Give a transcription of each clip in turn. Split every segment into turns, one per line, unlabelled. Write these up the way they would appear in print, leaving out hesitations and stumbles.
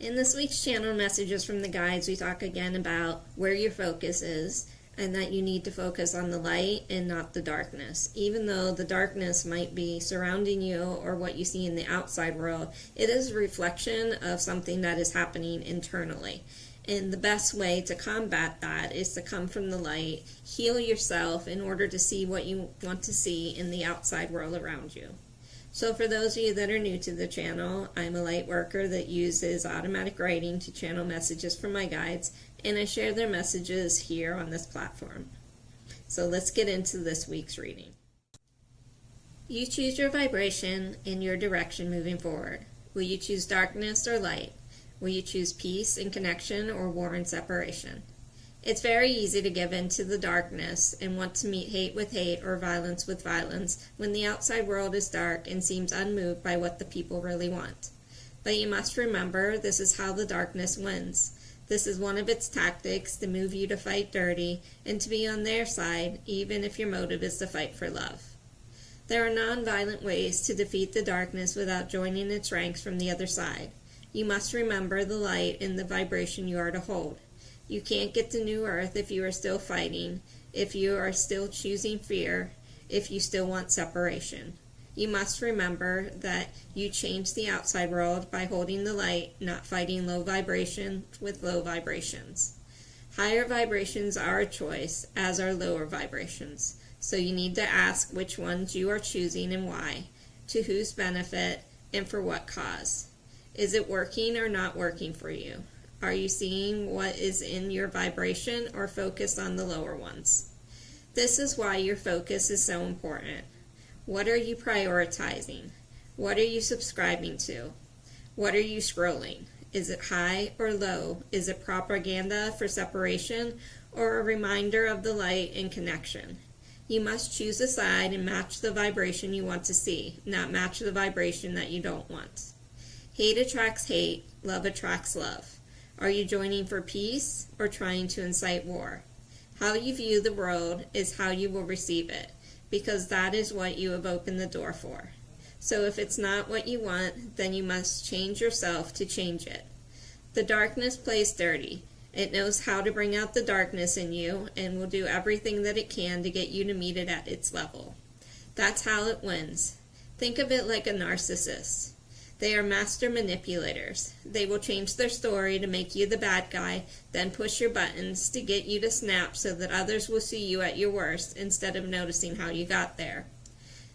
In this week's channel messages from the guides, we talk again about where your focus is and that you need to focus on the light and not the darkness. Even though the darkness might be surrounding you or what you see in the outside world, it is a reflection of something that is happening internally. And the best way to combat that is to come from the light, heal yourself in order to see what you want to see in the outside world around you. So for those of you that are new to the channel, I'm a light worker that uses automatic writing to channel messages from my guides, and I share their messages here on this platform. So let's get into this week's reading. You choose your vibration and your direction moving forward. Will you choose darkness or light? Will you choose peace and connection or war and separation? It's very easy to give in to the darkness and want to meet hate with hate or violence with violence when the outside world is dark and seems unmoved by what the people really want. But you must remember, this is how the darkness wins. This is one of its tactics to move you to fight dirty and to be on their side, even if your motive is to fight for love. There are non-violent ways to defeat the darkness without joining its ranks from the other side. You must remember the light and the vibration you are to hold. You can't get to New Earth if you are still fighting, if you are still choosing fear, if you still want separation. You must remember that you change the outside world by holding the light, not fighting low vibration with low vibrations. Higher vibrations are a choice, as are lower vibrations. So you need to ask which ones you are choosing and why, to whose benefit, and for what cause. Is it working or not working for you? Are you seeing what is in your vibration or focused on the lower ones? This is why your focus is so important. What are you prioritizing? What are you subscribing to? What are you scrolling? Is it high or low? Is it propaganda for separation or a reminder of the light and connection? You must choose a side and match the vibration you want to see, not match the vibration that you don't want. Hate attracts hate, love attracts love. Are you joining for peace or trying to incite war? How you view the world is how you will receive it, because that is what you have opened the door for. So if it's not what you want, then you must change yourself to change it. The darkness plays dirty. It knows how to bring out the darkness in you and will do everything that it can to get you to meet it at its level. That's how it wins. Think of it like a narcissist. They are master manipulators. They will change their story to make you the bad guy, then push your buttons to get you to snap so that others will see you at your worst instead of noticing how you got there.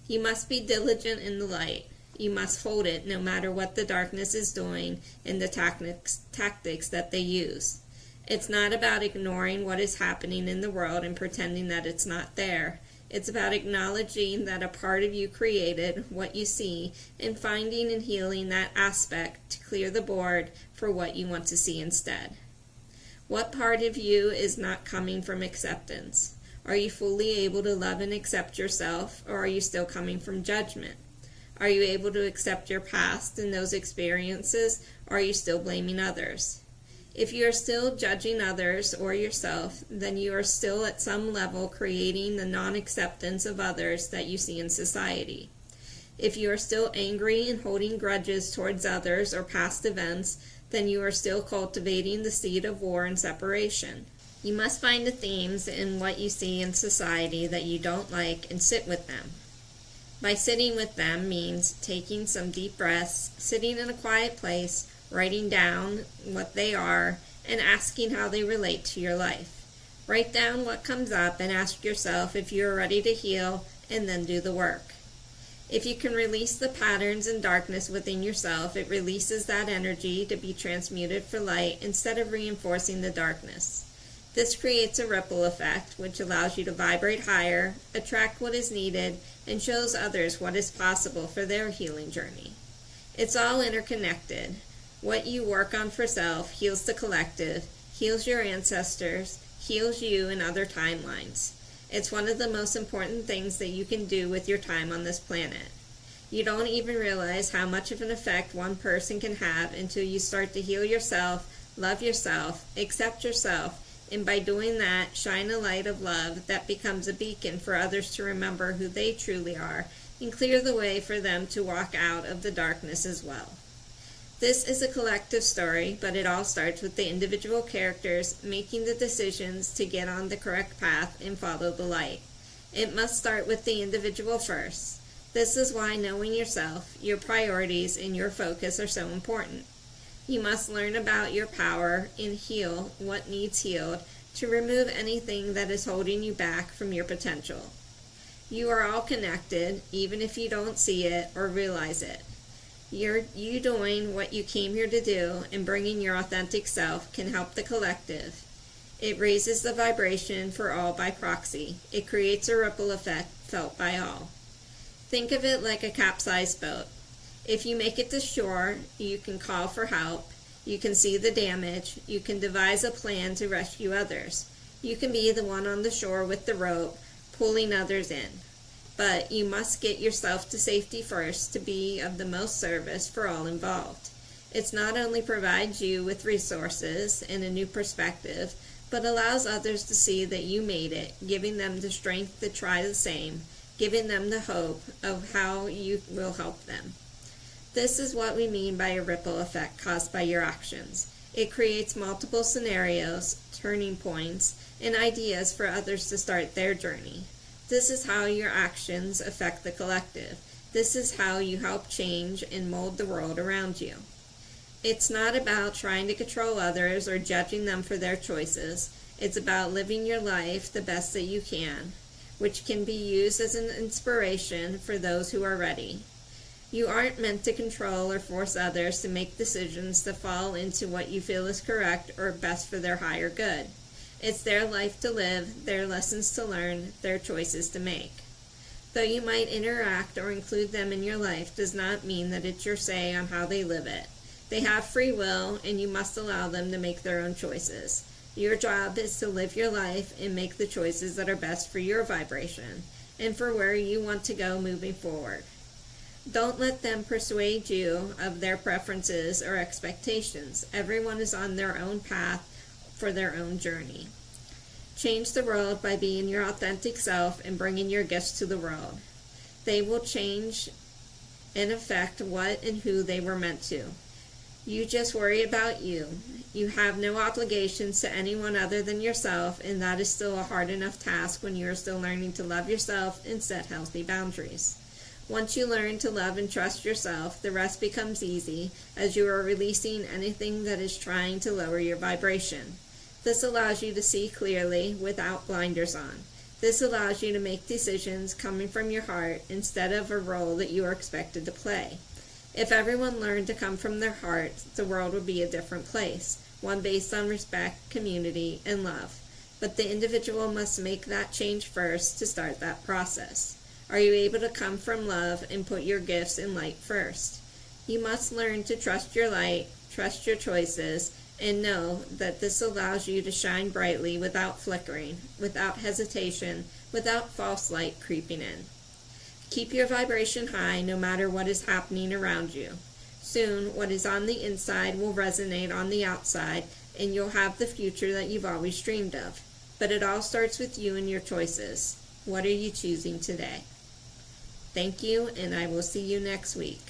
You must be diligent in the light. You must hold it no matter what the darkness is doing and the tactics that they use. It's not about ignoring what is happening in the world and pretending that it's not there. It's about acknowledging that a part of you created what you see and finding and healing that aspect to clear the board for what you want to see instead. What part of you is not coming from acceptance? Are you fully able to love and accept yourself, or are you still coming from judgment? Are you able to accept your past and those experiences, or are you still blaming others? If you are still judging others or yourself, then you are still at some level creating the non-acceptance of others that you see in society. If you are still angry and holding grudges towards others or past events, then you are still cultivating the seed of war and separation. You must find the themes in what you see in society that you don't like and sit with them. By sitting with them means taking some deep breaths, sitting in a quiet place, writing down what they are, and asking how they relate to your life. Write down what comes up and ask yourself if you are ready to heal, and then do the work. If you can release the patterns and darkness within yourself, it releases that energy to be transmuted for light instead of reinforcing the darkness. This creates a ripple effect, which allows you to vibrate higher, attract what is needed, and shows others what is possible for their healing journey. It's all interconnected. What you work on for self heals the collective, heals your ancestors, heals you in other timelines. It's one of the most important things that you can do with your time on this planet. You don't even realize how much of an effect one person can have until you start to heal yourself, love yourself, accept yourself, and by doing that, shine a light of love that becomes a beacon for others to remember who they truly are and clear the way for them to walk out of the darkness as well. This is a collective story, but it all starts with the individual characters making the decisions to get on the correct path and follow the light. It must start with the individual first. This is why knowing yourself, your priorities, and your focus are so important. You must learn about your power and heal what needs healed to remove anything that is holding you back from your potential. You are all connected, even if you don't see it or realize it. You doing what you came here to do and bringing your authentic self can help the collective. It raises the vibration for all by proxy. It creates a ripple effect felt by all. Think of it like a capsized boat. If you make it to shore, you can call for help, you can see the damage, you can devise a plan to rescue others. You can be the one on the shore with the rope, pulling others in. But you must get yourself to safety first to be of the most service for all involved. It not only provides you with resources and a new perspective, but allows others to see that you made it, giving them the strength to try the same, giving them the hope of how you will help them. This is what we mean by a ripple effect caused by your actions. It creates multiple scenarios, turning points, and ideas for others to start their journey. This is how your actions affect the collective. This is how you help change and mold the world around you. It's not about trying to control others or judging them for their choices. It's about living your life the best that you can, which can be used as an inspiration for those who are ready. You aren't meant to control or force others to make decisions that fall into what you feel is correct or best for their higher good. It's their life to live, their lessons to learn, their choices to make. Though you might interact or include them in your life does not mean that it's your say on how they live it. They have free will, and you must allow them to make their own choices. Your job is to live your life and make the choices that are best for your vibration and for where you want to go moving forward. Don't let them persuade you of their preferences or expectations. Everyone is on their own path for their own journey. Change the world by being your authentic self and bringing your gifts to the world. They will change and affect what and who they were meant to. You just worry about you. You have no obligations to anyone other than yourself, and that is still a hard enough task when you are still learning to love yourself and set healthy boundaries. Once you learn to love and trust yourself, the rest becomes easy as you are releasing anything that is trying to lower your vibration. This allows you to see clearly without blinders on. This allows you to make decisions coming from your heart instead of a role that you are expected to play. If everyone learned to come from their heart, the world would be a different place, one based on respect, community, and love. But the individual must make that change first to start that process. Are you able to come from love and put your gifts and light first? You must learn to trust your light, trust your choices, and know that this allows you to shine brightly without flickering, without hesitation, without false light creeping in. Keep your vibration high no matter what is happening around you. Soon, what is on the inside will resonate on the outside, and you'll have the future that you've always dreamed of. But it all starts with you and your choices. What are you choosing today? Thank you, and I will see you next week.